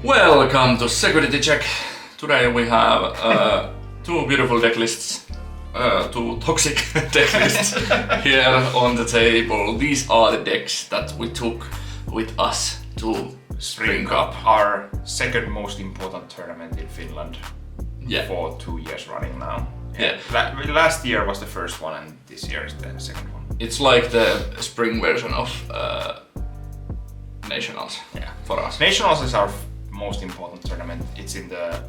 Welcome to Security Check. Today we have two beautiful deck lists, two toxic deck lists here on the table. These are the decks that we took with us to Spring Cup. Our second most important tournament in Finland for 2 years running now. Yeah. Last year was the first one and this year is the second one. It's like the spring version of Nationals for us. Nationals is our most important tournament. It's in the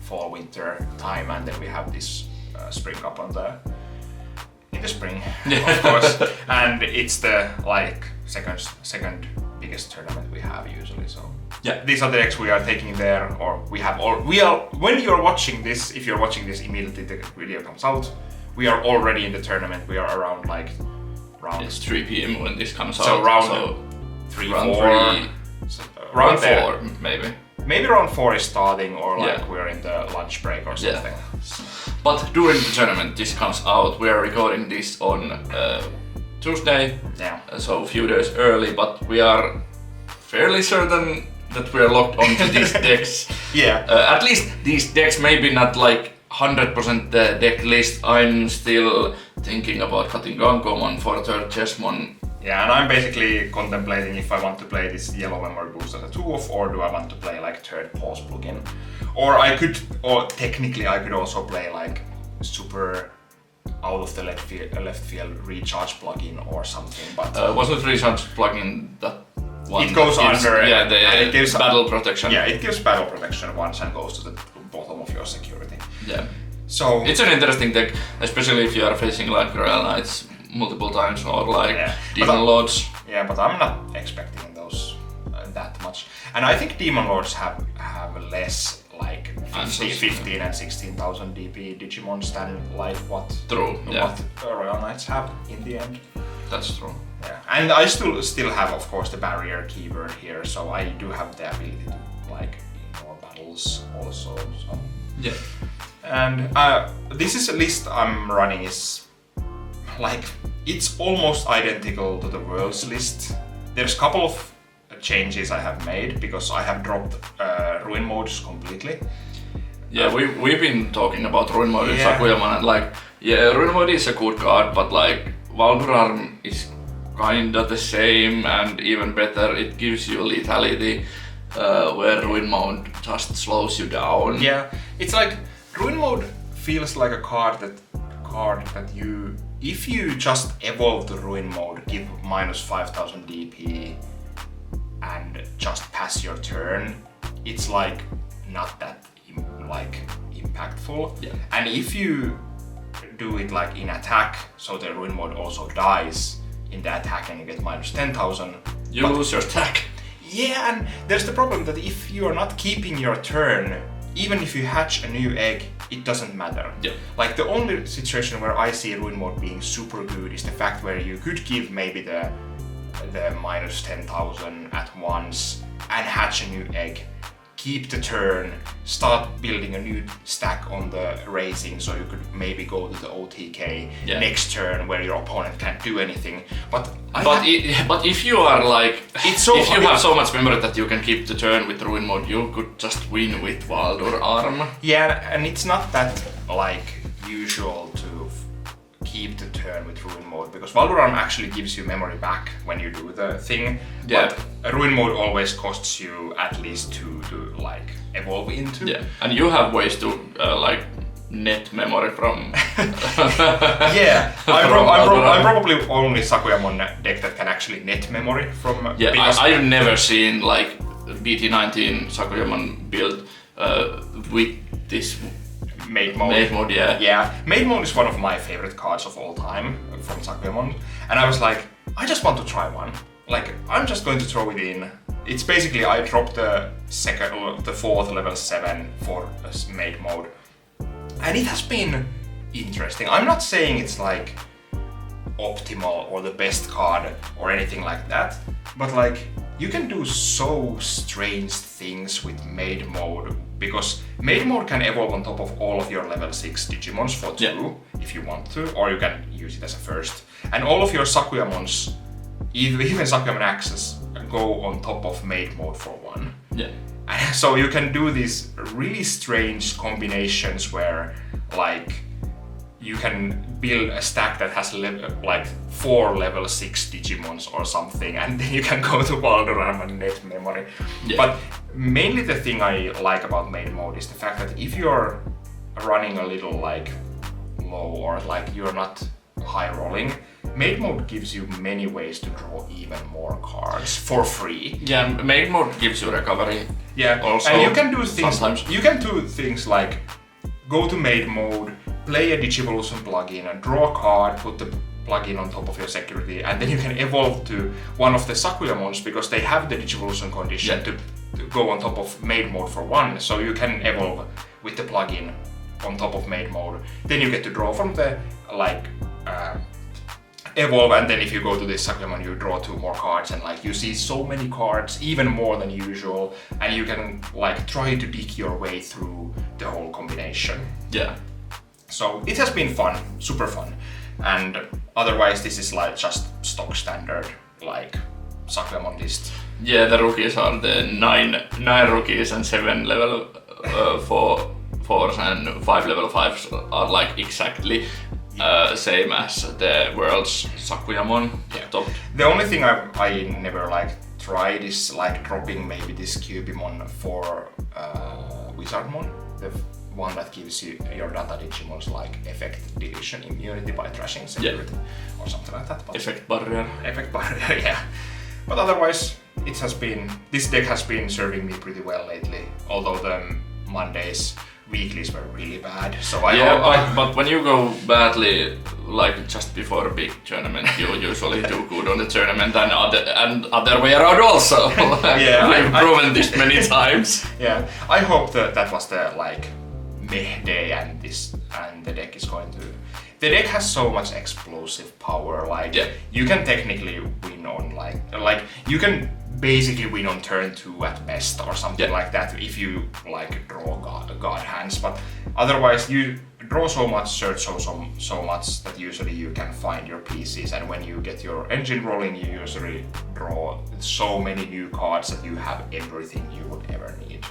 fall winter time, and then we have this Spring Cup in the spring, of course. And it's the second biggest tournament we have usually. So these are the decks we are taking there, or we are. When you're watching this, if you're watching this immediately the video comes out, we are already in the tournament. We are around It's 3 p.m. when this comes out. So round 4, maybe. Maybe round 4 is starting, or we're in the lunch break or something. But during the tournament this comes out. We are recording this on Tuesday, so a few days early, but we are fairly certain that we are locked onto these decks. At least these decks, maybe not 100% the deck list. I'm still thinking about cutting Gankomon for third Chessmon. Yeah, and I'm basically contemplating if I want to play this yellow memory boost as a 2-off, or do I want to play third pause plugin. Or technically I could also play super out of the left field recharge plugin or something, but wasn't recharge plugin that one? It goes under it gives battle protection. Yeah, it gives battle protection once and goes to the bottom of your security. Yeah. So it's an interesting deck, especially if you are facing Royal Knights multiple times or Demon Lords. Yeah, but I'm not expecting those that much. And I think Demon Lords have less 15 and 16,000 DP Digimons than what Royal Knights have in the end. That's true. Yeah, and I still have, of course, the barrier keyword here, so I do have the ability to ignore battles also. So. Yeah. And this is a list I'm running is it's almost identical to the Worlds list. There's a couple of changes I have made because I have dropped Ruin modes completely. Yeah, we've been talking about Ruin mode in Sakuyamon, and Ruin mode is a good card, but Valgurarm is kinda the same and even better. It gives you lethality, where Ruin mode just slows you down. Yeah, it's Ruin mode feels like a card that you, if you just evolve the Ruin mode, give minus 5,000 DP and just pass your turn, it's not that impactful. Yeah. And if you do it in attack, so the Ruin mode also dies in the attack and you get minus 10,000, you lose your attack. Yeah, and there's the problem that if you are not keeping your turn, even if you hatch a new egg, it doesn't matter. Yeah. The only situation where I see Ruin mode being super good is the fact where you could give maybe the minus 10,000 at once and hatch a new egg, keep the turn, start building a new stack on the racing, so you could maybe go to the OTK next turn where your opponent can't do anything. But if you are if you have so much memory that you can keep the turn with Ruin mode, you could just win with Valgurarm. Yeah, and it's not that usual to keep the turn with Ruin mode, because Valgurarm actually gives you memory back when you do the thing. Yeah. But Ruin mode always costs you at least 2 to evolve into. Yeah, and you have ways to net memory from. Yeah, I'm probably only Sakuyamon deck that can actually net memory from. Yeah, I've never seen BT19 Sakuyamon build with this Made mode. Made mode, yeah. Yeah, Made mode is one of my favorite cards of all time from Sakuyamon, and I was I just want to try one. I'm just going to throw it in. It's basically I dropped the 4th level 7 for Made mode, and it has been interesting. I'm not saying it's optimal or the best card or anything like that, but you can do so strange things with Made mode, because Made mode can evolve on top of all of your level 6 Digimons for 2 if you want to, or you can use it as a first. And all of your Sakuyamons, even Sakuyamon Access, go on top of Made mode for 1. Yeah. And so you can do these really strange combinations where like you can build a stack that has like 4 level 6 Digimons or something, and then you can go to Valdoram and net memory. Yeah. But mainly the thing I like about main mode is the fact that if you're running a little like low or like you're not high rolling, main mode gives you many ways to draw even more cards for free. Yeah, main mode gives you recovery. Yeah, also, and you can do things. sometimes. You can do things like go to main mode, play a Digivolution plugin, and draw a card. Put the plugin on top of your security, and then you can evolve to one of the Sakuyamons because they have the Digivolution condition to go on top of main mode for one. So you can evolve with the plugin on top of main mode. Then you get to draw from the like. Evolve, and then if you go to this Sakuyamon, you draw 2 more cards, and like you see so many cards, even more than usual, and you can like try to dig your way through the whole combination. Yeah. So it has been fun, super fun, and otherwise this is like just stock standard like Sakuyamon list. Yeah, the rookies are the 9 rookies and 7 level 4s and 5 level 5s are like exactly same as the world's Sakuyamon. Yeah. The only thing I never like tried is like dropping maybe this Cubimon for Wizardmon, the one that gives you your data Digimons like effect division immunity by trashing security or something like that. But Effect barrier. Effect barrier, yeah. But otherwise, this deck has been serving me pretty well lately. Although the Mondays weeklies were really bad, so but when you go badly, like just before a big tournament, you usually do good on the tournament, and other way around also. Yeah, I've proven this many times. Yeah, I hope that was the like meh day, and the deck is going to. The deck has so much explosive power. Like you can technically win on like you can basically win on turn 2 at best or something like that if you like draw god hands, but otherwise you draw so much, search so much that usually you can find your pieces, and when you get your engine rolling you usually draw so many new cards that you have everything you would ever need.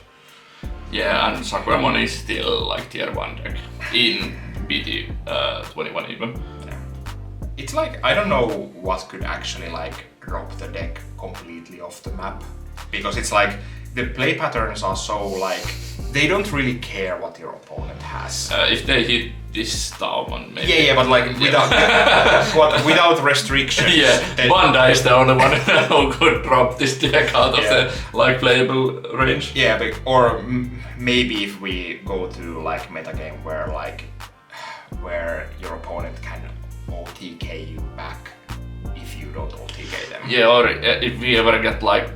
Yeah, and Sakuyamon is still like tier 1 deck in BT 21 even. Yeah. It's like, I don't know what could actually like drop the deck completely off the map, because it's like the play patterns are so like they don't really care what your opponent has. If they hit this Taumon, maybe. Yeah, but like without restriction. Yeah, Banda is the only one who could drop this deck out of the like playable range. Yeah, or maybe if we go to like metagame where your opponent can OTK you back if you don't OTK them. Yeah, or if we ever get like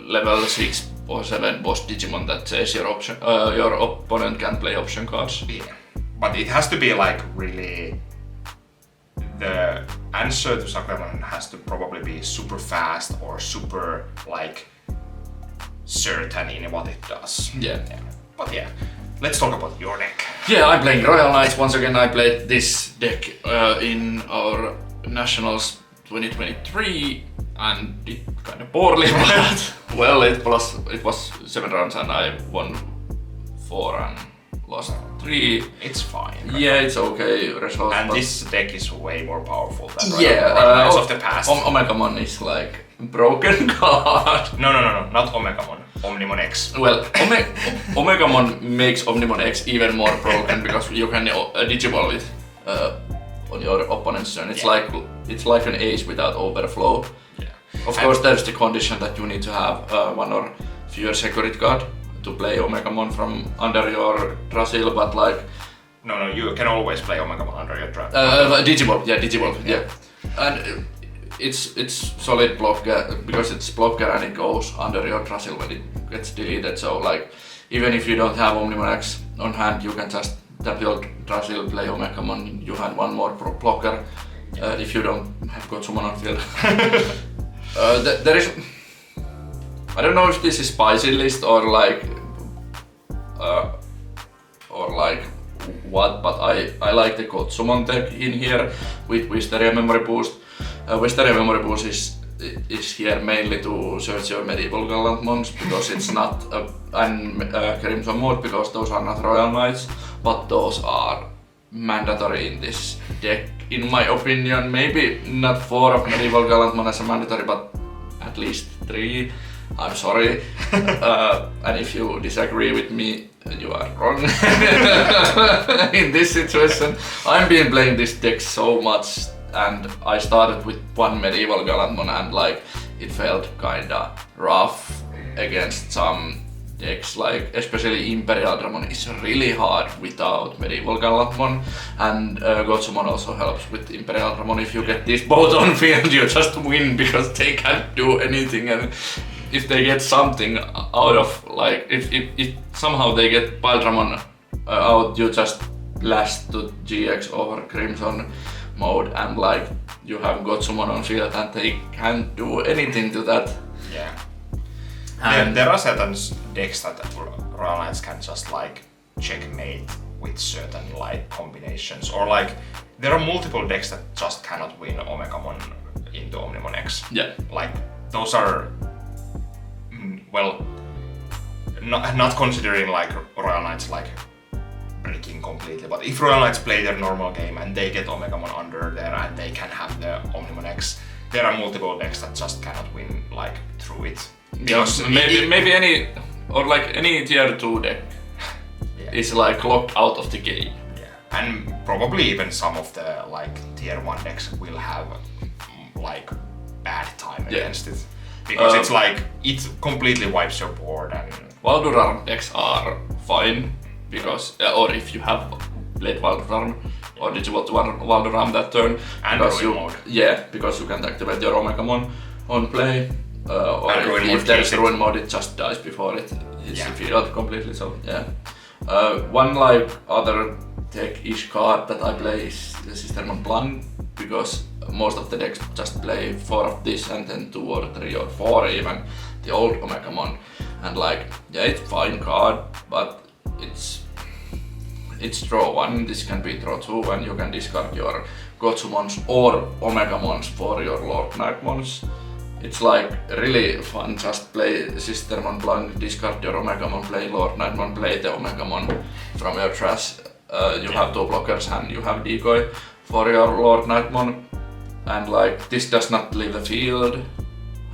level 6 or 7 boss Digimon that says your opponent can play option cards. Yeah, but it has to be like really. The answer to Sakuyamon has to probably be super fast or super like certain in what it does. Yeah. But yeah, let's talk about your deck. Yeah, I'm playing Royal Knights. Once again, I played this deck in our Nationals 2023 and did kind of poorly, but well, it was 7 rounds and I won 4 and lost 3. It's fine. Right? Yeah, it's okay result. And this deck is way more powerful than Knights of the past. Omegamon is like broken card. No, not Omegamon. Omnimon X. Well, Omegamon makes Omnimon X even more broken because you can digivolve it on your opponent's turn. It's like an ace without overflow. Yeah. Of course, there's the condition that you need to have one or fewer security card to play Omegamon from under your Drasil, but like. No, you can always play Omegamon under your Drasil. Digivolve, yeah. And it's solid block because it's blocker and it goes under your Drasil when it gets deleted. So like, even if you don't have Omnimon X on hand, you can just tap your Drasil, play Omegamon. You had one more blocker if you don't have Gotsumon on field. There is. I don't know if this is spicy list or like what, but I like the Gotsumon deck in here with Wisteria Memory Boost. Wisteria Memory Boost is is here mainly to search your medieval Gallantmons because it's not a Crimson mode because those are not Royal Knights, but those are mandatory in this deck in my opinion. Maybe not 4 of medieval Gallantmon as a mandatory, but at least 3. I'm sorry. And if you disagree with me, you are wrong. In this situation, I've been playing this deck so much, and I started with 1 medieval Gallantmon, and like it felt kinda rough against some decks, like especially Imperial Dramon is really hard without medieval Gallantmon, and Gotsumon also helps with Imperial Dramon. If you get these both on field, you just win because they can't do anything, and if they get something out of, like, if somehow they get Baldramon out, you just blast to GX over Crimson mode, and like you have Gotsumon on field and they can't do anything to that. Yeah. And there are certain decks that Royal Knights can just like checkmate with certain like combinations, or like there are multiple decks that just cannot win Omegamon into Omnimon X. Yeah. Like those are well, not considering like Royal Knights like breaking completely, but if Royal Knights play their normal game and they get Omegamon under there and they can have the Omnimon X, there are multiple decks that just cannot win like through it. Because maybe any, or like any tier 2 deck is like locked out of the game. Yeah, and probably even some of the like tier 1 decks will have like bad time against it. Because it's like, it completely wipes your board. And Valduran decks are fine, because, or if you have played Valduran, or did you want to Valduran that turn, and Ruin mode. Yeah, because you can activate your Omegamon on play, or if there is Ruin mode, it just dies before it hits the field completely, so yeah. One like other tech-ish card that I play is the Sistermon Blanc, because most of the decks just play 4 of this and then 2 or 3 or 4 even the old Omegamon, and like yeah, it's fine card, but it's draw 1, this can be draw 2, and you can discard your Gotsumons or Omegamons for your Lord Knightmons. It's like really fun, just play Sistermon Blanc, discard your Omegamon, play Lord Knightmon, play the Omegamon from your trash. You have 2 blockers and you have decoy for your Lord Knightmon, and like this does not leave the field,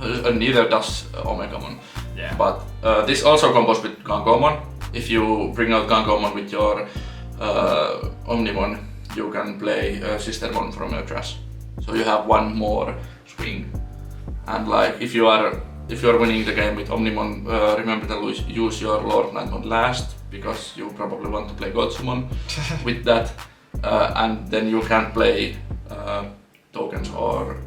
neither does Omegamon. Yeah. But this also combos with Gangomon. If you bring out Gangomon with your Omnimon, you can play Sistermon from your trash. So you have 1 more swing. And like if you are winning the game with Omnimon, remember to use your Lord Knightmon last, because you probably want to play Gotsumon with that, and then you can play tokens, or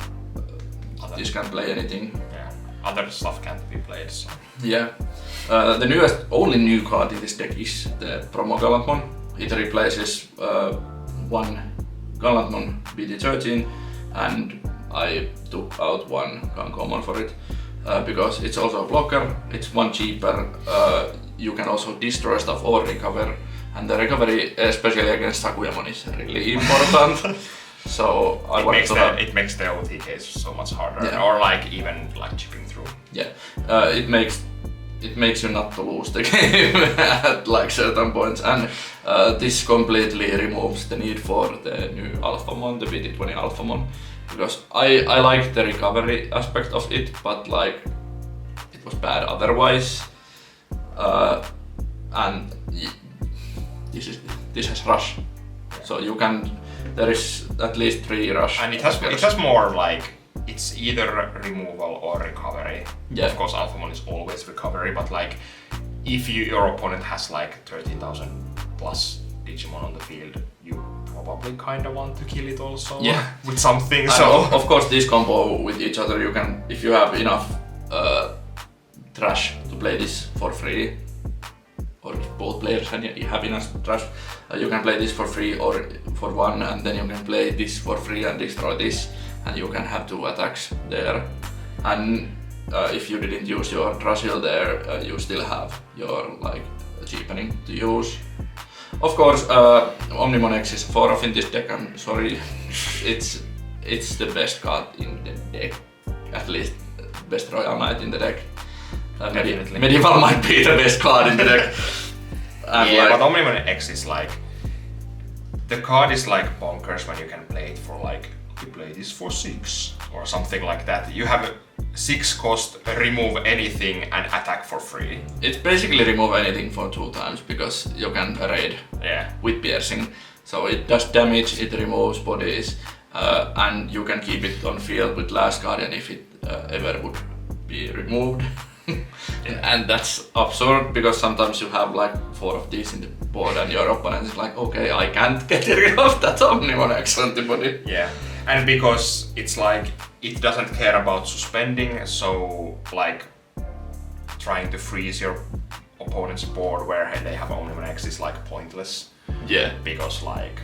this can play anything. Yeah, other stuff can't be played. So. Yeah, the only new card in this deck is the Promo Gallantmon. It replaces 1 Gallantmon BT13, and I took out 1 Gangomon for it, because it's also a blocker, it's 1 cheaper, you can also destroy stuff or recover, and the recovery, especially against Sakuyamon, is really important. So it makes the OTKs so much harder, or like even like chipping through. Yeah, it makes you not to lose the game at like certain points, and this completely removes the need for the new Alphamon, the BT20 Alphamon, because I like the recovery aspect of it, but like it was bad otherwise, and this has rush, so you can. There is at least 3 rush. And it has more like, it's either removal or recovery. Yeah. Of course Alphamon is always recovery, but like if your opponent has like 13,000 plus Digimon on the field, you probably kinda want to kill it also with something. And so of course this combo with each other, you can, if you have enough trash to play this for free, or if both players have enough trash, you can play this for free or for 1, and then you can play this for free and destroy this, and you can have 2 attacks there. And if you didn't use your trash hill there, you still have your like cheapening to use. Of course, Omnimon X is 4 in this deck. I'm sorry, it's the best card in the deck. at least best Royal Knight in the deck. Definitely. Medieval might be the best card in the deck. And yeah, but Omniman X is like... The card is like bonkers when you can play it for like... You play this for 6 or something like that. You have 6 cost, remove anything and attack for free. It's basically remove anything for 2 times because you can raid with piercing. So it does damage, it removes bodies, and you can keep it on field with Last Guardian if it ever would be removed. And that's absurd because sometimes you have like 4 of these in the board and your opponent is like, okay, I can't get rid of that Omnimon X antibody. Yeah, and because it's like, it doesn't care about suspending, so like trying to freeze your opponent's board where they have Omnimon X is like pointless. Yeah. Because like...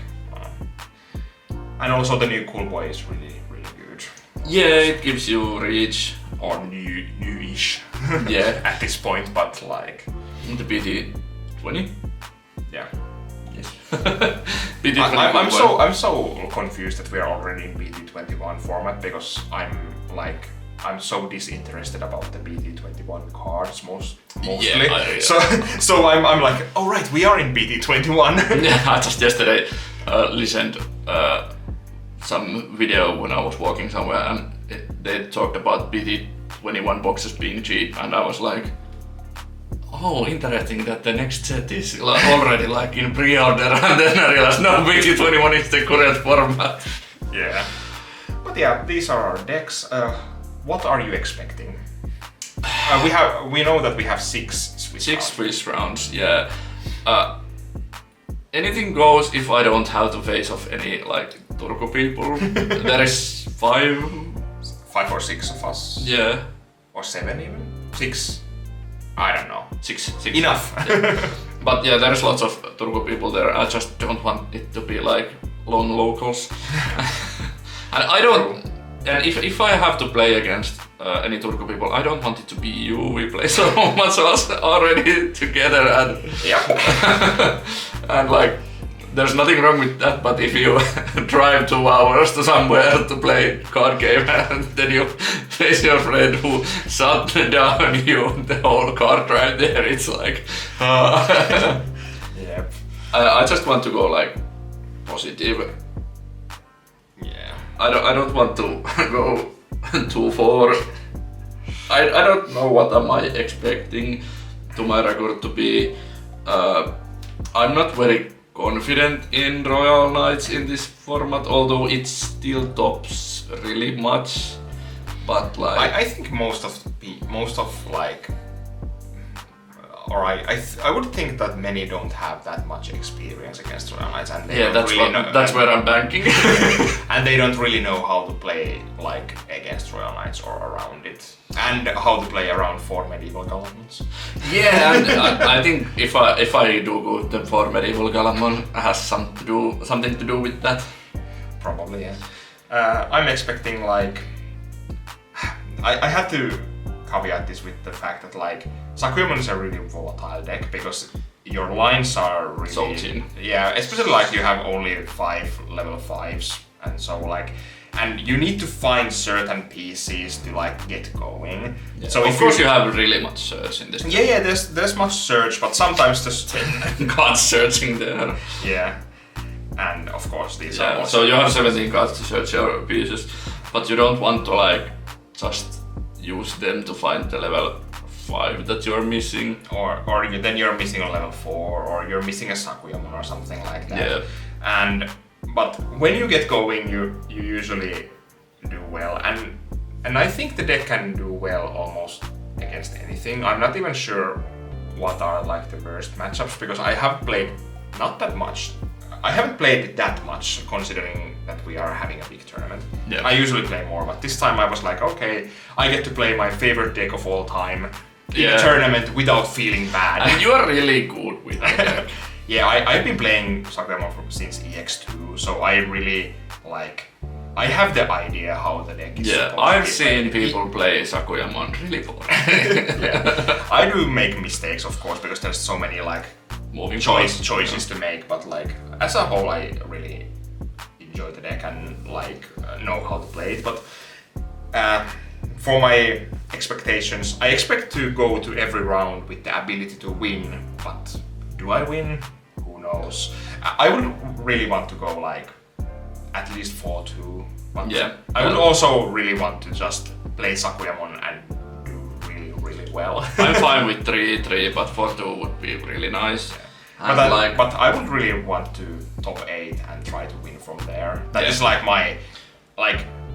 and also the new Cool Boy is really good. Yeah, it gives you reach. Or newish. Yeah. At this point, but like... The BT20? Yeah. Yes. BT20 I'm so confused that we are already in BT21 format because I'm so disinterested about the BT21 cards mostly. Yeah, So I'm like, oh right, we are in BT21. Yeah, I just yesterday listened some video when I was walking somewhere and they talked about BT21 boxes being cheap and I was like, oh, interesting that the next set is already like in pre-order and then I realized no, BT21 is the current format. Yeah. But yeah, these are our decks. What are you expecting? We know that we have 6 Swiss rounds, yeah. Anything goes if I don't have to face off any like Turku people. There is 5 or 6 of us. Yeah. Or 7 even? 6? I don't know. 6. Enough. Yeah. But yeah, there's lots of Turku people there. I just don't want it to be like lone locals. And I don't. And if I have to play against any Turku people, I don't want it to be you. We play so much already together, and and like there's nothing wrong with that. But if you drive 2 hours to somewhere to play card game and then you face your friend who shut down you the whole card drive there, it's like. Yep. I just want to go like positive. I don't want to go 2-4. I don't know what am I expecting to my record to be. I'm not very confident in Royal Knights in this format, although it still tops really much. But like I think most of like, or I would think that many don't have that much experience against Royal Knights, and they don't really know, that's where I'm banking. And they don't really know how to play like against Royal Knights or around it, and how to play around 4 medieval Galamons. Yeah, and I think if I do good, then 4 medieval Galamon has something to do with that. Probably, yeah. I'm expecting like I had to caveat this with the fact that like Sakuyamon is a really volatile deck because your lines are really so thin. Yeah, especially like you have only 5 level 5s, and so like, and you need to find certain pieces to like get going. Yeah. So of course you have really much search in this. Yeah, there's much search, but sometimes there's cards searching there. Yeah, and of course these are. Also so you have 17 cards to search your pieces, but you don't want to like just use them to find the level 5 that you're missing. Or then you're missing a level 4, or you're missing a Sakuyamon or something like that. Yeah. But when you get going, you usually do well, and I think the deck can do well almost against anything. I'm not even sure what are like the worst matchups because I have played not that much. I haven't played that much considering that we are having a big tournament. Yeah. I usually play more, but this time I was like, okay, I get to play my favorite deck of all time in a tournament without feeling bad. And you are really good with that deck. Yeah, I've been playing Sakuyamon since EX2, so I really like. I have the idea how the deck is supposed to be. I've seen people play Sakuyamon really boring. Yeah. I do make mistakes, of course, because there's so many like moving choices to make, but like as a whole, I really enjoy the deck and like know how to play it. But for my expectations, I expect to go to every round with the ability to win, but do I win? Who knows? I would really want to go like at least 4-2, but I would also really want to just play Sakuyamon and do really well. I'm fine with 3-3, but 4-2 would be really nice. Yeah. But I would really want to top 8 and try to win from there. That is like my,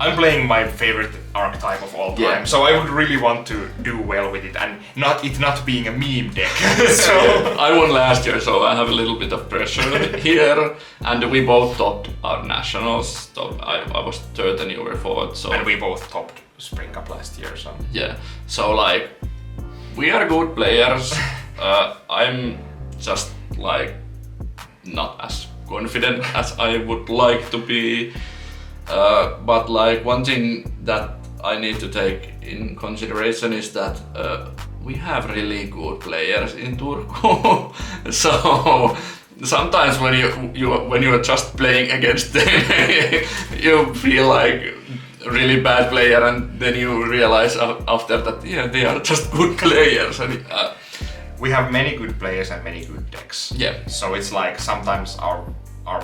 I'm playing my favorite archetype of all time, so I would really want to do well with it and not being a meme deck. So I won last year, so I have a little bit of pressure here, and we both topped our nationals. I was third and you were fourth, so and we both topped Spring Cup last year. So yeah, so like we are good players. I'm just like not as confident as I would like to be. But like one thing that I need to take in consideration is that we have really good players in Turku. So sometimes when you are just playing against them, you feel like a really bad player, and then you realize after that, they are just good players. And, we have many good players and many good decks. Yeah. So it's like sometimes our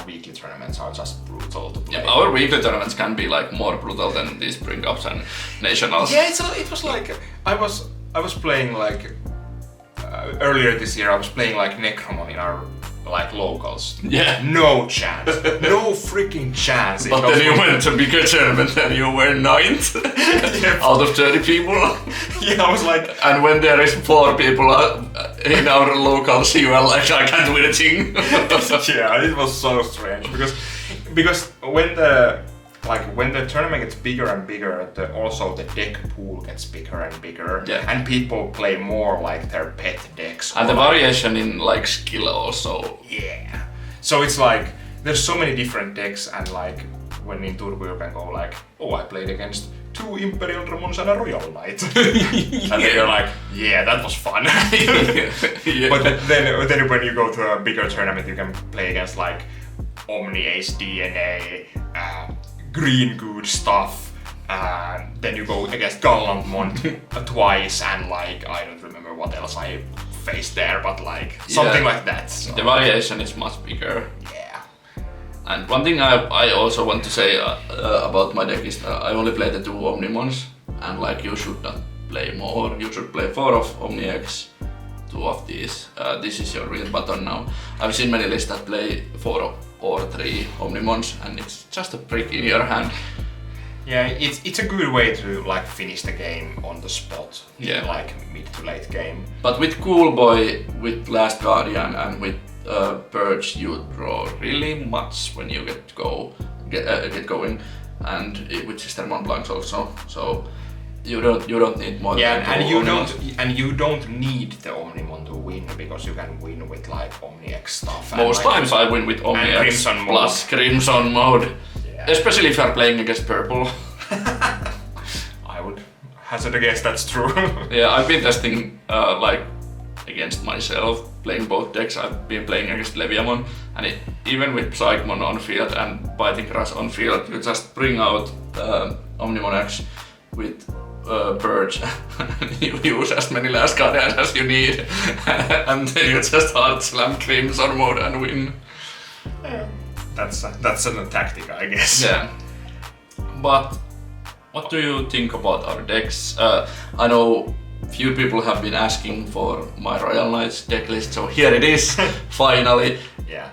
weekly tournaments are just brutal to play. Yeah, our weekly tournaments can be like more brutal than these Spring Cups and Nationals. Yeah, it was like I was playing like earlier this year. I was playing like Necromon in our like locals. Yeah. No chance. No freaking chance. But then you went to bigger tournament and you were 9th out of 30 people. Yeah, I was like... And when there is 4 people in our locals, you are like, I can't win a thing. Yeah, it was so strange because when the tournament gets bigger and bigger, also the deck pool gets bigger and bigger, and people play more like their pet decks. And the variation in like skill also. Yeah. So it's like there's so many different decks, and like when in Turku you can go like, oh, I played against 2 Imperial Dramons and a Royal Knight. And then you're like, yeah, that was fun. Yeah. But then when you go to a bigger tournament, you can play against like Omni Ace DNA, Green Good Stuff, then you go against Gallantmont twice, and like I don't remember what else I faced there, but like something like that. So. The variation is much bigger. Yeah. And one thing I also want to say about my deck is I only play the 2 Omnimons, and like you should not play more. You should play 4 of Omni X, 2 of these. This is your real button now. I've seen many lists that play 4 or 3 Omnimons, and it's just a brick in your hand. Yeah, it's a good way to like finish the game on the spot. Yeah. In, like mid to late game. But with Cool Boy, with Last Guardian, and with Purge, you draw really much when you get going, and with Sister Mont Blancs also. So you don't need more. Yeah, than and you don't need the Omnimon to win, because you can win with like Omni X stuff. Most times I win with Omni X Crimson plus Crimson mode. Yeah. Especially if you are playing against purple. I would hazard a guess that's true. Yeah, I've been testing like against myself, playing both decks. I've been playing against Leviamon, and even with Psychmon on field and Biting Grass on field, you just bring out Omnimon X with Purge. You use as many Last Guardians as you need, and then you just hard slam Crimson mode and win. Yeah. That's a tactic, I guess. Yeah. But what do you think about our decks? I know few people have been asking for my Royal Knights deck list, so here it is, finally. Yeah.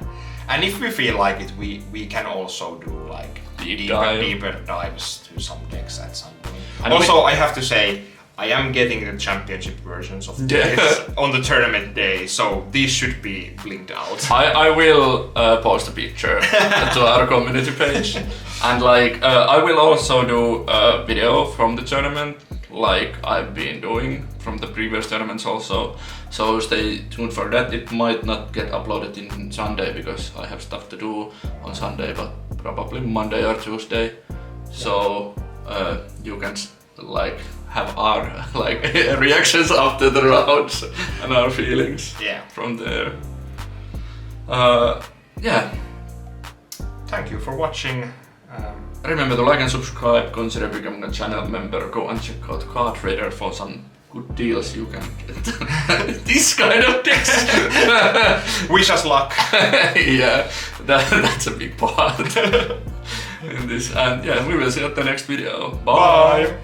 And if we feel like it, we can also do like deeper dives to some decks at some point. And also, I have to say, I am getting the championship versions of this on the tournament day, so these should be blinked out. I will post a picture to our community page, and like I will also do a video from the tournament, like I've been doing from the previous tournaments also. So stay tuned for that. It might not get uploaded in Sunday because I have stuff to do on Sunday, but probably Monday or Tuesday. So you can like have our like reactions after the rounds and our feelings from there. Yeah. Thank you for watching. Remember to like and subscribe, consider becoming a channel member, go and check out Card Trader for some good deals you can get. This kind of decks! Wish us luck! Yeah, that's a big part in this. And yeah, we will see you at the next video. Bye! Bye.